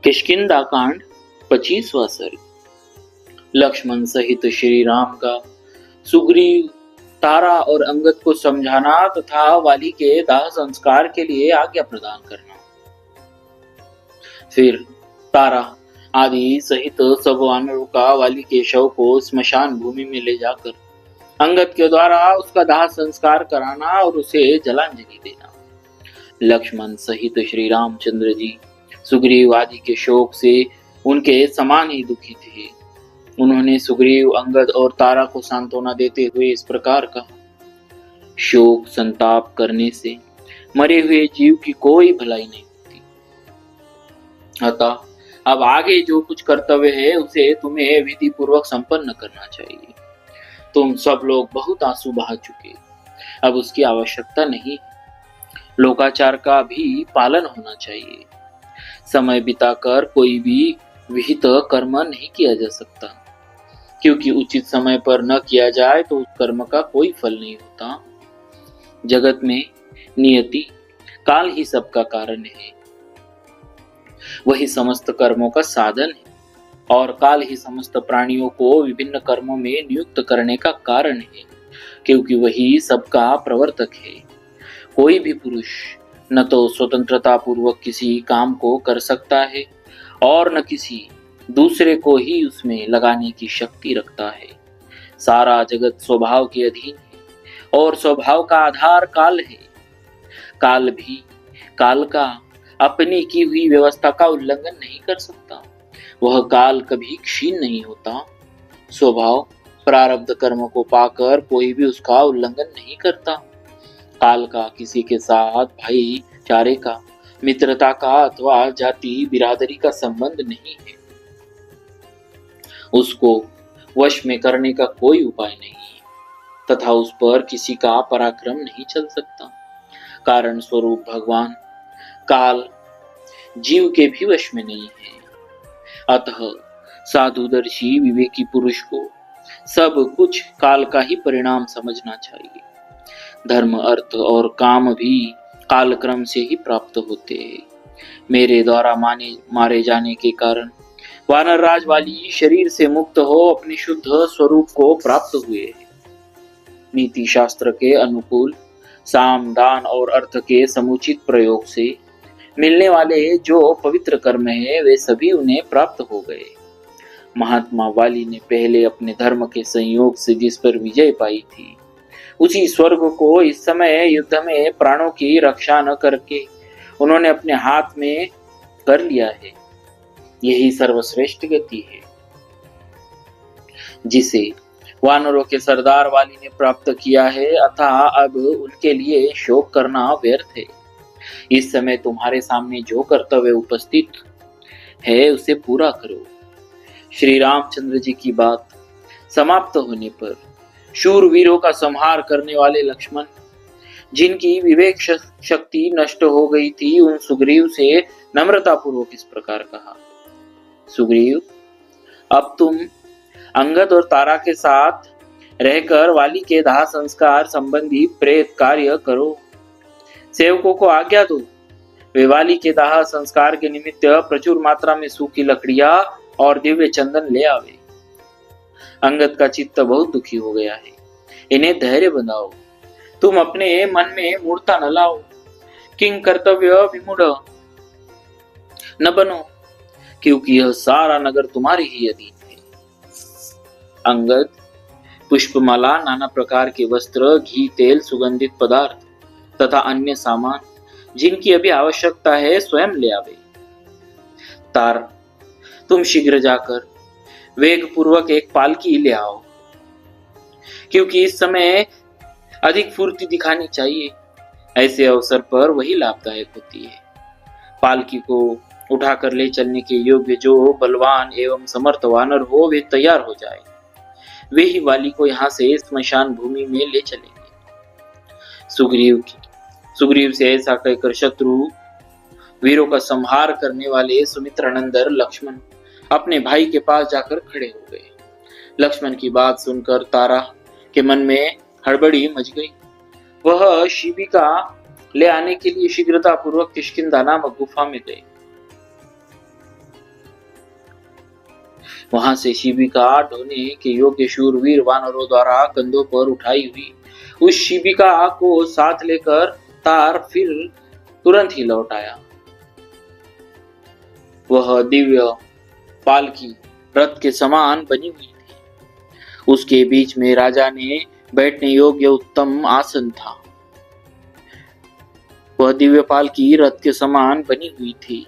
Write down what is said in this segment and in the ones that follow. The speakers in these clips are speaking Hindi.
किष्किंधा कांड 25वां सर्ग। लक्ष्मण सहित श्री राम का सुग्रीव, तारा और अंगद को समझाना तथा वाली के दाह संस्कार के लिए आज्ञा प्रदान करना। फिर तारा आदि सहित सब वानरों का वाली के शव को स्मशान भूमि में ले जाकर अंगद के द्वारा उसका दाह संस्कार कराना और उसे जलांजलि देना। लक्ष्मण सहित श्री रामचंद्र जी सुग्रीव आदि के शोक से उनके समान ही दुखी थे। उन्होंने सुग्रीव, अंगद और तारा को सांत्वना देते हुए इस प्रकार कहा, शोक संताप करने से मरे हुए जीव की कोई भलाई नहीं होती। अतः अब आगे जो कुछ कर्तव्य है उसे तुम्हें विधि पूर्वक संपन्न करना चाहिए। तुम सब लोग बहुत आंसू बहा चुके, अब उसकी आवश्यकता नहीं। लोकाचार का भी पालन होना चाहिए। समय बिताकर कोई भी विहित कर्म नहीं किया जा सकता, क्योंकि उचित समय पर न किया जाए तो उस कर्म का कोई फल नहीं होता। जगत में नियति, काल ही सबका कारण है। वही समस्त कर्मों का साधन है और काल ही समस्त प्राणियों को विभिन्न कर्मों में नियुक्त करने का कारण है, क्योंकि वही सबका प्रवर्तक है। कोई भी पुरुष न तो स्वतंत्रता पूर्वक किसी काम को कर सकता है और न किसी दूसरे को ही उसमें लगाने की शक्ति रखता है। सारा जगत स्वभाव के अधीन है और स्वभाव का आधार काल है। काल भी काल का अपनी की हुई व्यवस्था का उल्लंघन नहीं कर सकता। वह काल कभी क्षीण नहीं होता। स्वभाव प्रारब्ध कर्म को पाकर कोई भी उसका उल्लंघन नहीं करता। काल का किसी के साथ भाईचारे का, मित्रता का अथवा जाति बिरादरी का संबंध नहीं है। उसको वश में करने का कोई उपाय नहीं है तथा उस पर किसी का पराक्रम नहीं चल सकता। कारण स्वरूप भगवान काल जीव के भी वश में नहीं है। अतः साधुदर्शी विवेकी पुरुष को सब कुछ काल का ही परिणाम समझना चाहिए। धर्म, अर्थ और काम भी काल क्रम से ही प्राप्त होते हैं। मेरे द्वारा मारे जाने के कारण वानर राज वाली शरीर से मुक्त हो अपने शुद्ध स्वरूप को प्राप्त हुए हैं। नीति शास्त्र के अनुकूल साम, दान और अर्थ के समुचित प्रयोग से मिलने वाले जो पवित्र कर्म है वे सभी उन्हें प्राप्त हो गए। महात्मा वाली ने पहले अपने धर्म के संयोग से जिस पर विजय पाई थी, उसी स्वर्ग को इस समय युद्ध में प्राणों की रक्षा न करके उन्होंने अपने हाथ में कर लिया है। यही सर्वश्रेष्ठ गति है जिसे वानरों के सरदार वाली ने प्राप्त किया है। अतः अब उनके लिए शोक करना व्यर्थ है। इस समय तुम्हारे सामने जो कर्तव्य उपस्थित है उसे पूरा करो। श्री रामचंद्र जी की बात समाप्त होने पर शूरवीरों का संहार करने वाले लक्ष्मण, जिनकी विवेक शक्ति नष्ट हो गई थी, उन सुग्रीव से नम्रता पूर्वक इस प्रकार कहा, सुग्रीव, अब तुम अंगद और तारा के साथ रहकर वाली के दाह संस्कार संबंधी प्रेत कार्य करो। सेवकों को आज्ञा दो, वे वाली के दाह संस्कार के निमित्त प्रचुर मात्रा में सूखी लकड़ियां और दिव्य चंदन ले आवे। अंगद का चित्त बहुत दुखी हो गया है, इन्हें धैर्य बंधाओ। तुम अपने मन में मूर्ता न लाओ, किंग कर्तव्य विमूढ़ न बनो, क्योंकि यह सारा नगर तुम्हारे ही अधीन है। अंगद पुष्पमाला, नाना प्रकार के वस्त्र, घी, तेल, सुगंधित पदार्थ तथा अन्य सामान जिनकी अभी आवश्यकता है स्वयं ले आवे। तार, तुम शीघ्र जाकर वेग पूर्वक एक पालकी ले आओ, क्योंकि इस समय अधिक फुर्ती दिखानी चाहिए। ऐसे अवसर पर वही लाभदायक होती है। पालकी को उठाकर ले चलने के योग्य जो बलवान एवं समर्थ वानर हो वे तैयार हो जाए। वे ही वाली को यहाँ से स्मशान भूमि में ले चलेंगे। सुग्रीव से ऐसा कहकर शत्रु वीरों का संहार करने वाले सुमित्रानंदन लक्ष्मण अपने भाई के पास जाकर खड़े हो गए। लक्ष्मण की बात सुनकर तारा के मन में हड़बड़ी मच गई। वह शिबिका ले आने के लिए शीघ्रता पूर्वक किष्किंधा नामक गुफा में गए। वहां से शिबिका ढोने के योग्य शूरवीर वानरों द्वारा कंधों पर उठाई हुई उस शिबिका को साथ लेकर तार फिर तुरंत ही लौट आया। वह दिव्य पालकी रथ के समान बनी हुई थी। उसके बीच में राजा ने बैठने योग्य उत्तम आसन था। वह दिव्य पालकी रथ के समान बनी हुई थी।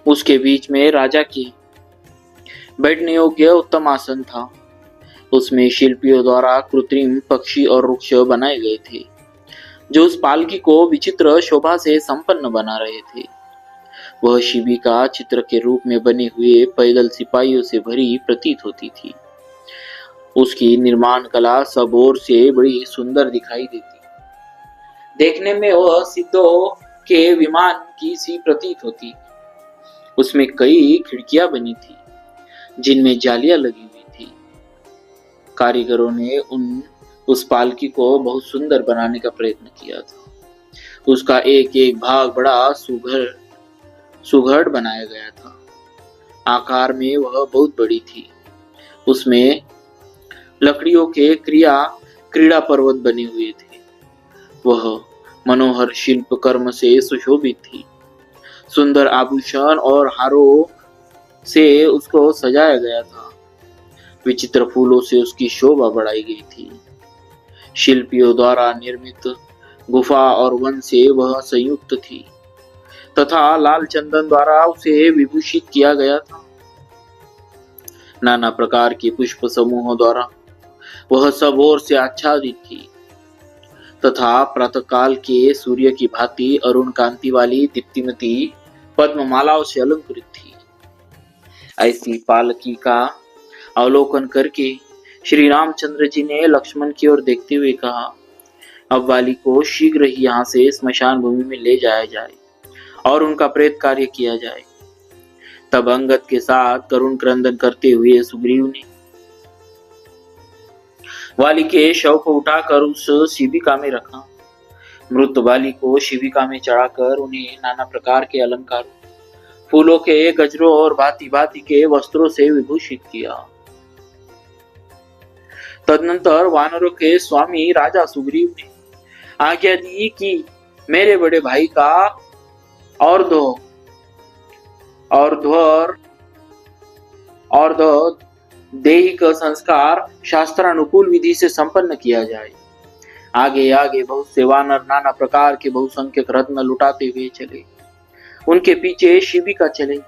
उसके बीच में राजा की बैठने योग्य उत्तम आसन था। उसमें शिल्पियों द्वारा कृत्रिम पक्षी और वृक्ष बनाए गए थे, जो उस पालकी को विचित्र शोभा से संपन्न बना रहे थे। वह शिबिका चित्र के रूप में बने हुए पैदल सिपाहियों से भरी प्रतीत होती थी। उसकी निर्माण कला सब ओर से बड़ी सुंदर दिखाई देती। देखने में वह सिद्धों के विमान की सी प्रतीत होती। उसमें कई खिड़कियां बनी थी, जिनमें जालियां लगी हुई थी। कारीगरों ने उस पालकी को बहुत सुंदर बनाने का प्रयत्न किया था। उसका एक एक भाग बड़ा सुघड़ बनाया गया था। आकार में वह बहुत बड़ी थी। उसमें लकड़ियों के क्रीड़ा पर्वत बने हुए थे। वह मनोहर शिल्प कर्म से सुशोभित थी। सुंदर आभूषण और हारों से उसको सजाया गया था। विचित्र फूलों से उसकी शोभा बढ़ाई गई थी। शिल्पियों द्वारा निर्मित गुफा और वन से वह संयुक्त थी तथा लाल चंदन द्वारा उसे विभूषित किया गया था। नाना प्रकार के पुष्प समूहों द्वारा वह सब ओर से आच्छादित थी तथा प्रातःकाल के सूर्य की भांति अरुण कांति वाली दीप्तिमती पद्ममालाओं से अलंकृत थी। ऐसी पालकी का अवलोकन करके श्री रामचंद्र जी ने लक्ष्मण की ओर देखते हुए कहा, अब वाली को शीघ्र ही यहाँ से स्मशान भूमि में ले जाया जाए और उनका प्रेत कार्य किया जाए। तब अंगद के साथ करुण क्रंदन करते हुए सुग्रीव ने वाली के शव को उठाकर उस शिबिका में रखा। मृत वाली को शिबिका में चढ़ाकर उन्हें नाना प्रकार के अलंकार, फूलों के गजरों और भांति भांति के वस्त्रों से विभूषित किया। तदनंतर वानरों के स्वामी राजा सुग्रीव ने आज्ञा दी कि मेरे बड़े भाई का और दैहिक संस्कार शास्त्रानुकूल विधि से संपन्न किया जाए। आगे आगे बहुत से वानर नाना प्रकार के बहुसंख्यक रत्न लुटाते हुए चले। उनके पीछे शिबिका चले।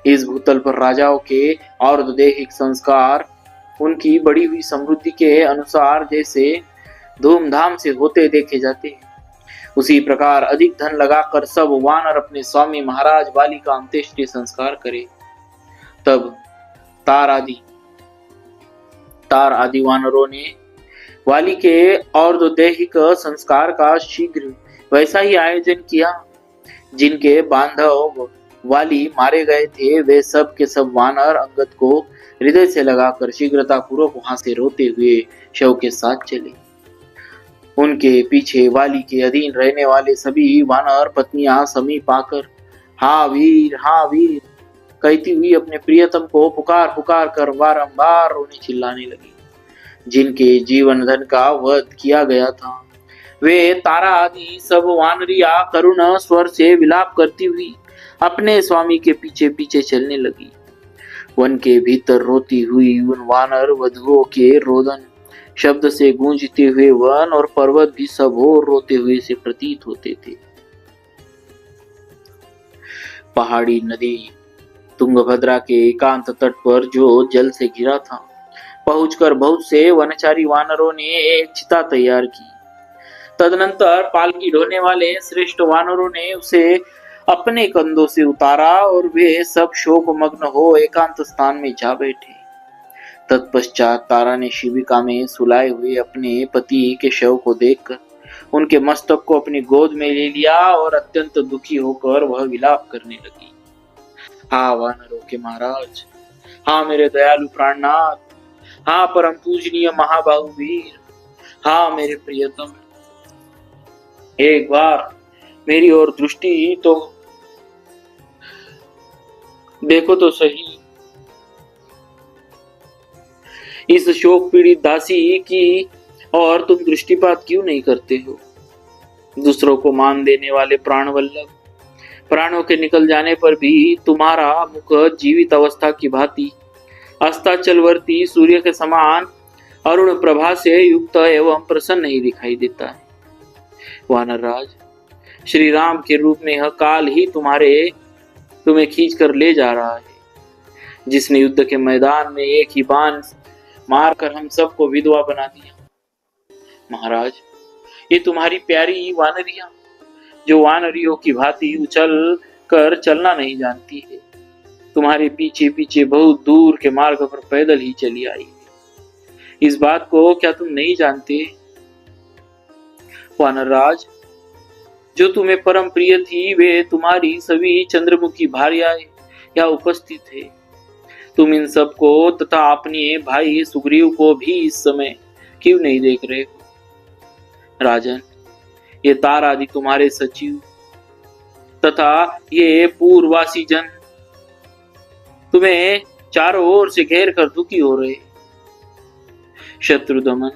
इस भूतल पर राजाओं के और दैहिक संस्कार उनकी बढ़ी हुई समृद्धि के अनुसार जैसे धूमधाम से होते देखे जाते हैं, उसी प्रकार अधिक धन लगाकर सब वानर अपने स्वामी महाराज वाली का अंत्येष्टि संस्कार करे। तब तार आदि वानरों ने वाली के और दैहिक संस्कार का शीघ्र वैसा ही आयोजन किया। जिनके बांधव वाली मारे गए थे, वे सब के सब वानर अंगद को हृदय से लगाकर शीघ्रता पूर्वक वहां से रोते हुए शव के साथ चले। उनके पीछे वाली के अधीन रहने वाले सभी वानर पत्नियां समीप आकर हाँ वीर कहती हुई अपने प्रियतम को पुकार पुकार कर बारंबार रोने चिल्लाने लगी। जिनके जीवन धन का वध किया गया था, वे तारा आदि सब वानरिया करुण स्वर से विलाप करती हुई अपने स्वामी के पीछे पीछे चलने लगी। वन के भीतर रोती हुई उन वानर वधुओं के रोदन शब्द से गूंजते हुए वन और पर्वत भी सब ओर रोते हुए से प्रतीत होते थे। पहाड़ी नदी तुंगभद्रा के एकांत तट पर जो जल से घिरा था, पहुंचकर बहुत से वनचारी वानरों ने एक चिता तैयार की। तदनंतर पालकी ढोने वाले श्रेष्ठ वानरों ने उसे अपने कंधों से उतारा और वे सब शोक मग्न हो एकांत स्थान में जा बैठे। तत्पश्चात तारा ने शिबिका में सुलाए हुए अपने पति के शव को देखकर उनके मस्तक को अपनी गोद में ले लिया और अत्यंत दुखी होकर वह विलाप करने लगी। हाँ वानरों के महाराज, हाँ मेरे दयालु प्राणनाथ, हाँ परम पूजनीय महाबाहु वीर, हाँ मेरे प्रियतम, एक बार मेरी ओर दृष्टि तो देखो तो सही। इस शोक पीड़ित दासी की और तुम दृष्टिपात क्यों नहीं करते हो? दूसरों को मान देने वाले प्राण वल्लभ, प्राणों के निकल जाने पर भी तुम्हारा मुख जीवित अवस्था की भांति अस्ताचलवर्ती सूर्य के समान अरुण प्रभा से युक्त एवं प्रसन्न ही दिखाई देता है। वानर राज, श्री राम के रूप में यह काल ही तुम्हें खींच कर ले जा रहा है, जिसने युद्ध के मैदान में एक ही बाण मारकर हम सबको विधवा बना दिया। महाराज, ये तुम्हारी प्यारी वानरिया, जो वानरियों की भांति उछल कर चलना नहीं जानती है, तुम्हारे पीछे पीछे बहुत दूर के मार्ग पर पैदल ही चली आई है। इस बात को क्या तुम नहीं जानते? वानर राज, जो तुम्हें परम प्रिय थी वे तुम्हारी सभी चंद्रमुखी भार्याएं यहाँ उपस्थित है। तुम इन सबको तथा अपने भाई सुग्रीव को भी इस समय क्यों नहीं देख रहे हो? राजन, ये तार आदि तुम्हारे सचिव तथा ये पूर्ववासी जन तुम्हें चारों ओर से घेर कर दुखी हो रहे। शत्रुदमन,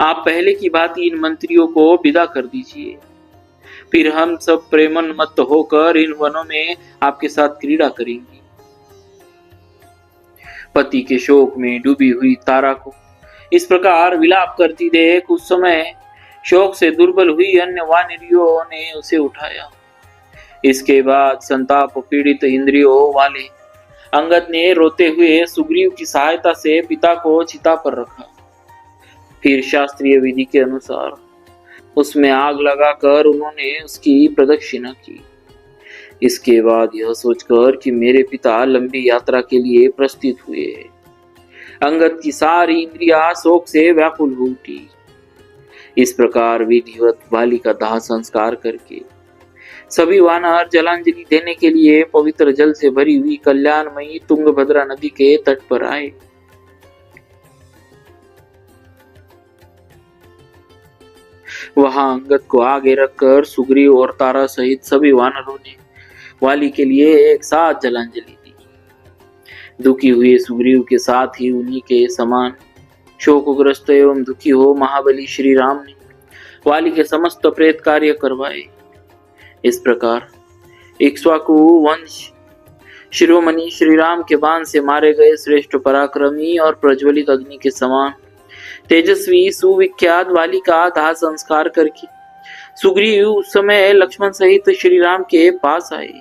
आप पहले की भांति इन मंत्रियों को विदा कर दीजिए, फिर हम सब प्रेमन मत होकर इन वनों में आपके साथ क्रीड़ा करेंगे। पति के शोक में डूबी हुई तारा को इस प्रकार विलाप करती देख उस समय शोक से दुर्बल हुई अन्य वानरियों ने उसे उठाया। इसके बाद संताप पीड़ित इंद्रियों वाले अंगद ने रोते हुए सुग्रीव की सहायता से पिता को चिता पर रखा। फिर शास्त्रीय विधि के अनुसार उसमें आग लगाकर उन्होंने उसकी प्रदक्षिणा की। इसके बाद यह सोचकर कि मेरे पिता लंबी यात्रा के लिए प्रस्थित हुए, अंगद की सारी इंद्रियां शोक से व्याकुल हो उठी। इस प्रकार विधिवत बाली का दाह संस्कार करके सभी वानर जलांजलि देने के लिए पवित्र जल से भरी हुई कल्याणमयी तुंगभद्रा नदी के तट पर आए। वहां अंगद को आगे रखकर सुग्रीव और तारा सहित सभी वानरों ने वाली के लिए एक साथ जलांजलि दी। दुखी हुए सुग्रीव के साथ ही उन्हीं के समान शोकग्रस्त एवं दुखी हो महाबली श्री राम ने वाली के समस्त प्रेत कार्य करवाए। इस प्रकार इक्ष्वाकु वंश शिरोमणि श्री राम के बाण से मारे गए श्रेष्ठ पराक्रमी और प्रज्वलित अग्नि के समान तेजस्वी सुविख्यात वाली का दाह संस्कार करके सुग्रीव उस समय लक्ष्मण सहित श्री राम के पास आए।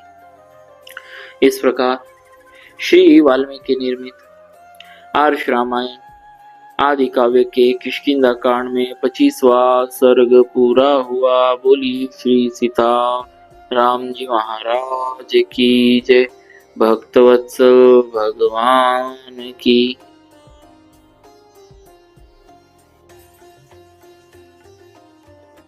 इस प्रकार श्री वाल्मीकि निर्मित आर्ष रामायण आदि काव्य के किष्किंधा कांड में 25वां सर्ग पूरा हुआ। बोली श्री सीता राम जी महाराज की जय। भक्तवत्सल भगवान की